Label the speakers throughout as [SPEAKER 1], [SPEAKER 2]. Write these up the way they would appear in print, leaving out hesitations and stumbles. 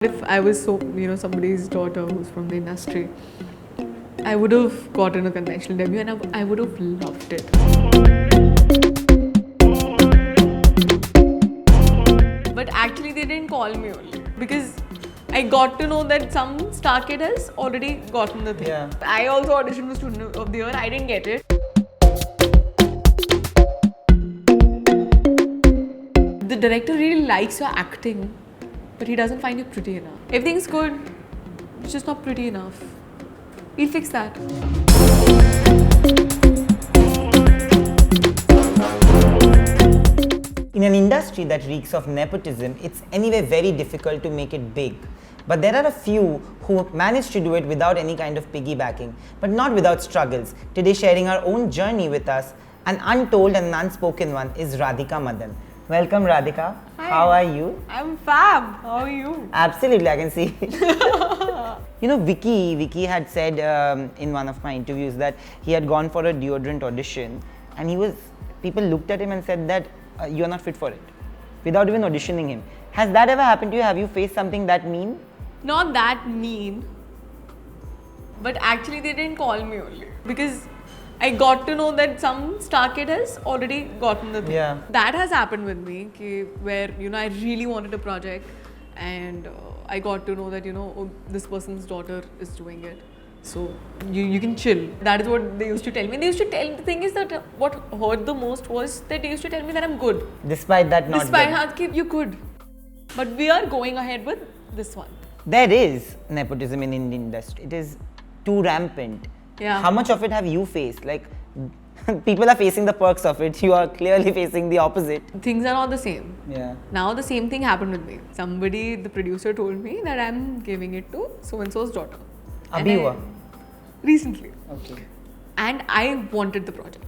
[SPEAKER 1] If I was somebody's daughter who's from the industry, I would have gotten a conventional debut and I would have loved it. But actually they didn't call me only because I got to know that some star kid has already gotten the thing.
[SPEAKER 2] Yeah.
[SPEAKER 1] I also auditioned for Student of the Year, I didn't get it. The director really likes your acting, but he doesn't find you pretty enough. Everything's good, it's just not pretty enough. We'll fix that.
[SPEAKER 2] In an industry that reeks of nepotism, it's anyway very difficult to make it big. But there are a few who manage to do it without any kind of piggybacking, but not without struggles. Today, sharing our own journey with us, an untold and unspoken one, is Radhika Madan. Welcome, Radhika.
[SPEAKER 1] Hi.
[SPEAKER 2] How are you?
[SPEAKER 1] I'm fab. How are you?
[SPEAKER 2] Absolutely, I can see. Vicky had said in one of my interviews that he had gone for a deodorant audition, and people looked at him and said that you are not fit for it, without even auditioning him. Has that ever happened to you? Have you faced something that mean?
[SPEAKER 1] Not that mean, but actually they didn't call me only because I got to know that some star kid has already gotten the thing.
[SPEAKER 2] Yeah.
[SPEAKER 1] That has happened with me, where I really wanted a project, and I got to know that this person's daughter is doing it, so you can chill. That is what they used to tell me. The thing is that what hurt the most was that they used to tell me that I'm good.
[SPEAKER 2] Despite that, not
[SPEAKER 1] Despite
[SPEAKER 2] good.
[SPEAKER 1] you could, but we are going ahead with this one.
[SPEAKER 2] There is nepotism in Indian industry. It is too rampant.
[SPEAKER 1] Yeah.
[SPEAKER 2] How much of it have you faced? Like, people are facing the perks of it. You are clearly facing the opposite.
[SPEAKER 1] Things are not the same.
[SPEAKER 2] Yeah.
[SPEAKER 1] Now the same thing happened with me. The producer told me that I'm giving it to so-and-so's daughter.
[SPEAKER 2] Abhi
[SPEAKER 1] Recently.
[SPEAKER 2] Okay.
[SPEAKER 1] And I wanted the project.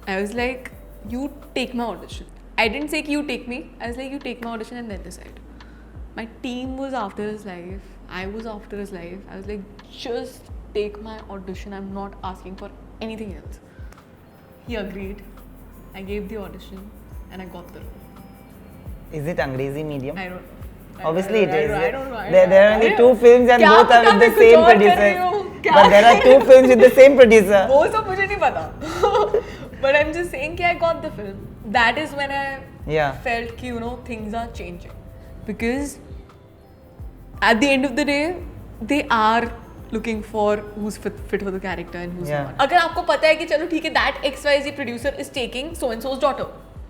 [SPEAKER 1] I was like, you take my audition. I didn't say you take me. I was like, you take my audition and then decide. My team was after his life. I was after his life. I was like, just take my audition. I'm not asking for anything else. He agreed. I gave the audition and I got the role.
[SPEAKER 2] Is it Angrezi medium?
[SPEAKER 1] I don't know.
[SPEAKER 2] Obviously, it is.
[SPEAKER 1] I don't know.
[SPEAKER 2] There are only two films and both are with the same producer. But there are two films with the same producer.
[SPEAKER 1] वो सब मुझे नहीं पता. But I'm just saying कि I got the film. That is when I felt कि things are changing. Because at the end of the day, they are looking for who's fit for the character and who's not. अगर आपको पता है कि चलो ठीक है, that XYZ producer is taking so and so's daughter.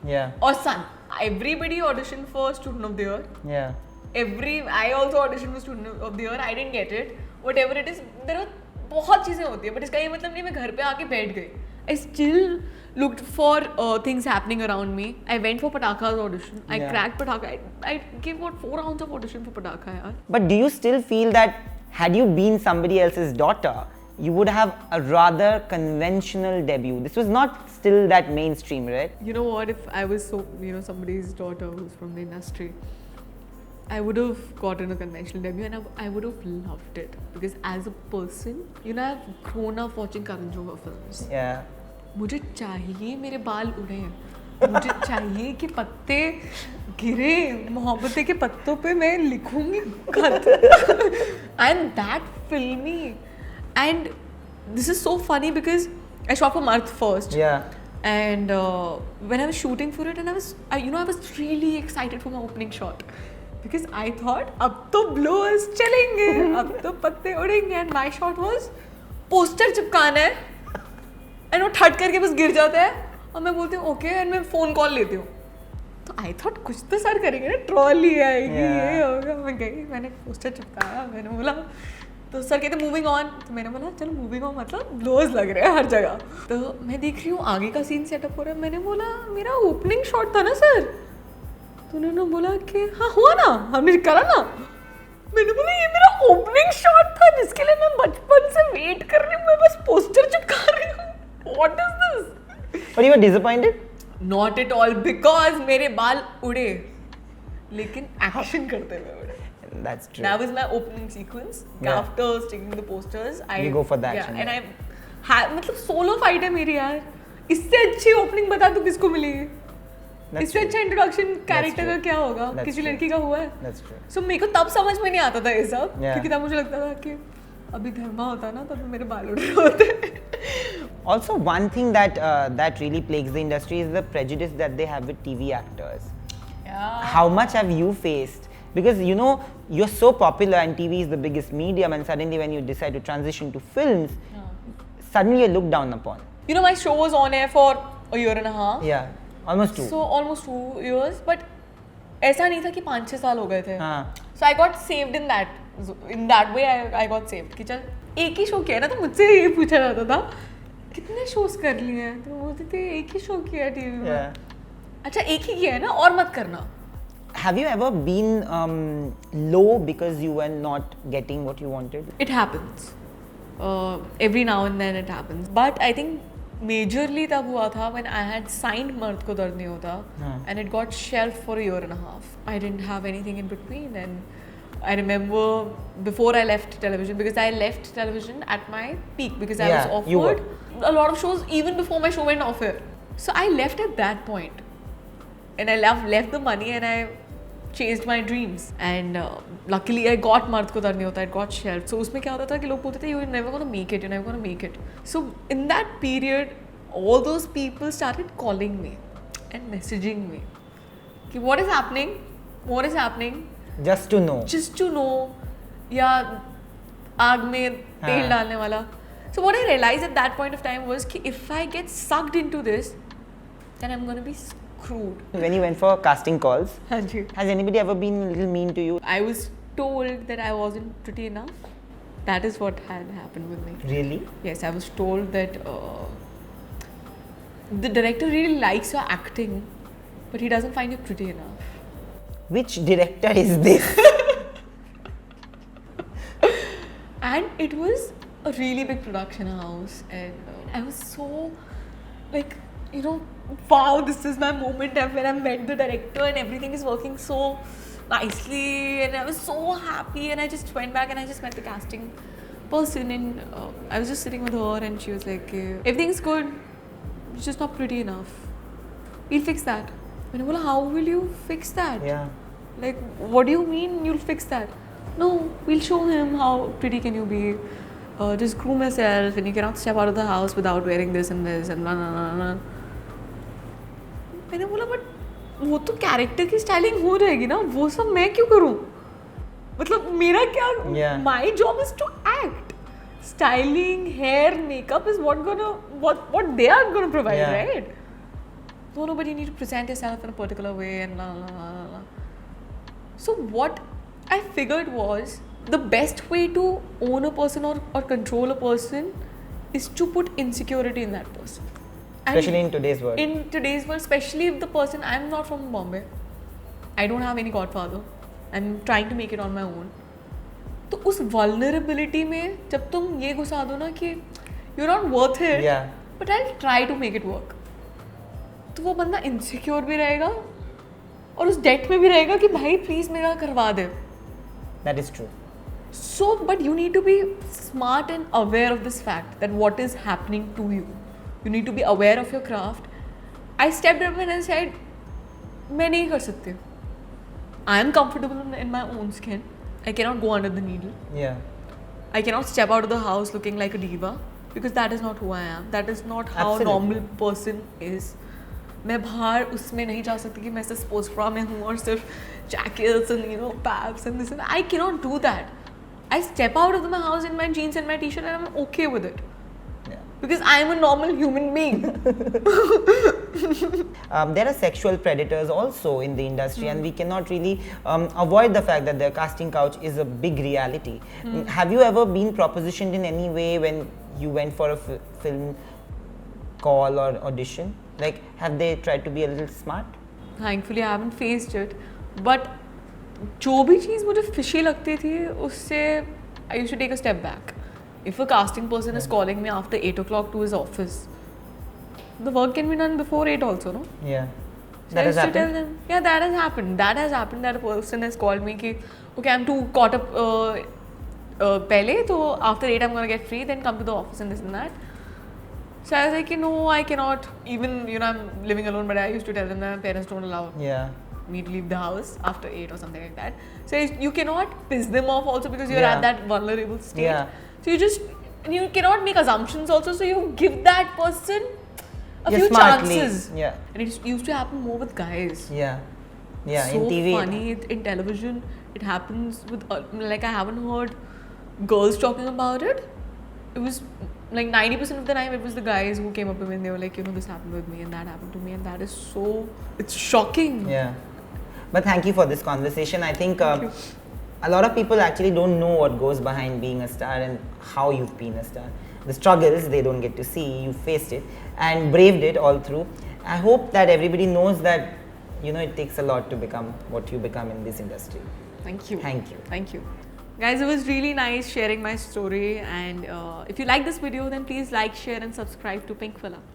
[SPEAKER 2] Yeah.
[SPEAKER 1] Or son. Everybody auditioned for Student of the Year.
[SPEAKER 2] Yeah.
[SPEAKER 1] I also auditioned for Student of the Year. I didn't get it. Whatever it is, there are बहुत चीजें होती है. But इसका ये मतलब नहीं मैं घर पे आके बैठ गई. I still looked for things happening around me. I went for Pataka's audition. I cracked Pataka. I gave 4 rounds of audition for Pataka. Yaar.
[SPEAKER 2] But do you still feel that had you been somebody else's daughter, you would have a rather conventional debut? This was not still that mainstream, right?
[SPEAKER 1] You know what? If I was somebody's daughter who's from the industry, I would have gotten a conventional debut and I would have loved it. Because as a person, I've grown up watching Karan Johar films.
[SPEAKER 2] Yeah.
[SPEAKER 1] मुझे चाहिए मेरे बाल उड़े, मुझे चाहिए कि पत्ते गिरे, मोहब्बतें के पत्तों पे मैं लिखूंगी खत. I'm that filmy. And this is so funny because I shot for Marth first.
[SPEAKER 2] Yeah.
[SPEAKER 1] And when I was shooting for it, and I was really excited for my opening shot. Because I thought, अब तो blowers चलेंगे, अब तो पत्ते उड़ेंगे. And my shot was poster चिपकाना है. And वो ठट करके बस गिर जाता है और मैं बोलती हूँ ओके एंड मैं फ़ोन कॉल लेती हूँ. तो आई थॉट कुछ तो सर करेंगे ना, ट्रॉली आएगी, ये होगा. मैं गई, मैंने पोस्टर चिपकाया, मैंने बोला तो सर कहते मूविंग ऑन. तो मैंने बोला चलो मूविंग ऑन मतलब ब्लोज लग रहे हैं हर जगह. तो मैं देख रही हूँ आगे का सीन सेटअप हो रहा है. मैंने बोला मेरा ओपनिंग शॉट था ना सर. तो उन्होंने बोला कि हाँ हुआ ना, हमने करा ना. मैंने बोला ये मेरा ओपनिंग शॉट था जिसके लिए मैं बचपन से वेट कर रही हूँ, मैं बस पोस्टर चिपका रही हूँ. What is this?
[SPEAKER 2] But you were disappointed?
[SPEAKER 1] Not at all, because मेरे बाल उड़े, लेकिन एक्शन करते हुए उड़े.
[SPEAKER 2] That's true.
[SPEAKER 1] That was my opening sequence. After sticking the posters,
[SPEAKER 2] you go for the action.
[SPEAKER 1] And I मतलब सोलो फाइट है मेरी यार. इससे अच्छी ओपनिंग बता तू किसको मिलेगी?
[SPEAKER 2] That's
[SPEAKER 1] इससे
[SPEAKER 2] true.
[SPEAKER 1] अच्छा इंट्रोडक्शन कैरेक्टर
[SPEAKER 2] true.
[SPEAKER 1] का क्या होगा?
[SPEAKER 2] That's
[SPEAKER 1] किसी
[SPEAKER 2] true.
[SPEAKER 1] लड़की का हुआ है?
[SPEAKER 2] That's true.
[SPEAKER 1] So मेरे को तब समझ में नहीं आता था ये सब,
[SPEAKER 2] Yeah.
[SPEAKER 1] क्योंकि तब मुझे लगता था कि अभी धर्मा होता ना तब मेरे बाल उड़ रहे होते.
[SPEAKER 2] Also, one thing that really plagues the industry is the prejudice that they have with TV actors.
[SPEAKER 1] Yeah.
[SPEAKER 2] How much have you faced? Because you know you're so popular and TV is the biggest medium, and suddenly when you decide to transition to films, suddenly you're looked down upon.
[SPEAKER 1] You know, my show was on air for a year and a half.
[SPEAKER 2] Yeah, almost 2.
[SPEAKER 1] So almost 2 years, but ऐसा नहीं था कि 5-6 साल हो गए थे.
[SPEAKER 2] हाँ.
[SPEAKER 1] So I got saved in that way. I got saved कि चल एक ही शो किया है ना, तो मुझसे ये पूछा जाता था कितने शोज कर लिए हैं, तो बोलते थे एक ही शो किया है टीवी में.
[SPEAKER 2] Yeah.
[SPEAKER 1] अच्छा एक ही किया है ना, और मत करना.
[SPEAKER 2] Have you ever been low because you were not getting what you wanted?
[SPEAKER 1] It happens. Every now and then it happens. But I think majorly तब हुआ था when I had signed मर्द को दर्द नहीं होता, and it got shelved for a year and a half. I didn't have anything in between, and I remember before I left television, because I left television at my peak because I was
[SPEAKER 2] you were.
[SPEAKER 1] offered a lot of shows even before my show went off air. So I left at that point, and I left the money and I chased my dreams, and luckily I got मर्द को दर्द नहीं होता, it got shelved. So उसमें क्या होता था कि लोग बोलते थे you're never gonna make it, you're never gonna make it. So in that period all those people started calling me and messaging me कि what is happening
[SPEAKER 2] Just to know.
[SPEAKER 1] या आग में तेल डालने वाला. So what I realized at that point of time was कि if I get sucked into this, then I'm gonna be screwed.
[SPEAKER 2] When you went for casting calls,
[SPEAKER 1] हाँ जी.
[SPEAKER 2] has anybody ever been a little mean to you?
[SPEAKER 1] I was told that I wasn't pretty enough. That is what had happened with me.
[SPEAKER 2] Really?
[SPEAKER 1] Yes, I was told that the director really likes your acting, but he doesn't find you pretty enough.
[SPEAKER 2] Which director is this?
[SPEAKER 1] And it was a really big production house, and I was so like, you know, wow, this is my moment when I met the director and everything is working so nicely, and I was so happy, and I just went back and I just met the casting person, and I was just sitting with her, and she was like, everything's good, it's just not pretty enough, we'll fix that. And I was like, how will you fix that?
[SPEAKER 2] Yeah.
[SPEAKER 1] Like, what do you mean you'll fix that? No, we'll show him how pretty can you be. Just groom yourself, and you cannot step out of the house without wearing this and blah blah blah blah. मैंने बोला but वो तो character की styling हो रहेगी ना, वो सब मैं क्यों करूँ? मतलब मेरा क्या?
[SPEAKER 2] Yeah.
[SPEAKER 1] My job is to act. Styling, hair, makeup is what they are gonna provide,
[SPEAKER 2] Yeah.
[SPEAKER 1] right? No, but you need to present yourself in a particular way and blah blah blah blah. So what I figured was the best way to own a person or control a person is to put insecurity in that person. And
[SPEAKER 2] Especially in today's world.
[SPEAKER 1] in today's world, especially if the person, I'm not from Bombay, I don't have any godfather, I'm trying to make it on my own. तो उस vulnerability में जब तुम ये घुसा दो ना कि you're not worth it,
[SPEAKER 2] Yeah.
[SPEAKER 1] but I'll try to make it work, तो वो बंदा insecure भी रहेगा और उस debt में भी रहेगा कि भाई please मेरा करवा दे.
[SPEAKER 2] That is true.
[SPEAKER 1] So, but you need to be smart and aware of this fact that what is happening to you. You need to be aware of your craft. I stepped up and I said, मैं नहीं कर सकती. I am comfortable in my own skin. I cannot go under the needle.
[SPEAKER 2] Yeah.
[SPEAKER 1] I cannot step out of the house looking like a diva because that is not who I am. That is not how a
[SPEAKER 2] Absolutely.
[SPEAKER 1] normal person is. मैं बाहर उसमें नहीं जा सकती कि मैं सिर्फ sports bra में हूँ और सिर्फ jackets and paps and this and that. I cannot do that. I step out of my house in my jeans and my t-shirt and I'm okay with it.
[SPEAKER 2] Yeah.
[SPEAKER 1] Because I am a normal human being.
[SPEAKER 2] There are sexual predators also in the industry, and we cannot really avoid the fact that the casting couch is a big reality. Have you ever been propositioned in any way when you went for a film call or audition? Like, have they tried to be a little smart?
[SPEAKER 1] Thankfully, I haven't faced it. But जो भी चीज़ मुझे fishy लगती थी उससे I used to take a step back. If a casting person is calling me after 8 o'clock to his office, the work can be done before 8 also, no?
[SPEAKER 2] Yeah.
[SPEAKER 1] So
[SPEAKER 2] That
[SPEAKER 1] I
[SPEAKER 2] has
[SPEAKER 1] used to tell
[SPEAKER 2] happened?
[SPEAKER 1] them, yeah, that has happened. That has happened that a person has called me कि okay, I'm too caught up पहले, तो after 8 I'm gonna get free, then come to the office and this and that. So I was like, no, I cannot. Even, I'm living alone, but I used to tell them that my parents don't allow
[SPEAKER 2] Yeah.
[SPEAKER 1] me to leave the house after 8 or something like that. So you cannot piss them off also because you're
[SPEAKER 2] Yeah.
[SPEAKER 1] at that vulnerable state.
[SPEAKER 2] Yeah.
[SPEAKER 1] So you cannot make assumptions also. So you give that person a few
[SPEAKER 2] smartly.
[SPEAKER 1] chances.
[SPEAKER 2] Yeah.
[SPEAKER 1] And it used to happen more with guys.
[SPEAKER 2] Yeah. Yeah.
[SPEAKER 1] So
[SPEAKER 2] in TV.
[SPEAKER 1] funny in television. It happens with like I haven't heard girls talking about it. It was like 90% of the time it was the guys who came up to me and they were like, this happened with me and that happened to me, and that is it's shocking.
[SPEAKER 2] Yeah. But thank you for this conversation. I think
[SPEAKER 1] you.
[SPEAKER 2] a lot of people actually don't know what goes behind being a star and how you've been a star. The struggles they don't get to see, you faced it and braved it all through. I hope that everybody knows that it takes a lot to become what you become in this industry.
[SPEAKER 1] Thank you.
[SPEAKER 2] Thank you.
[SPEAKER 1] Thank you. Guys, it was really nice sharing my story, and if you like this video, then please like, share and subscribe to Pinkvilla.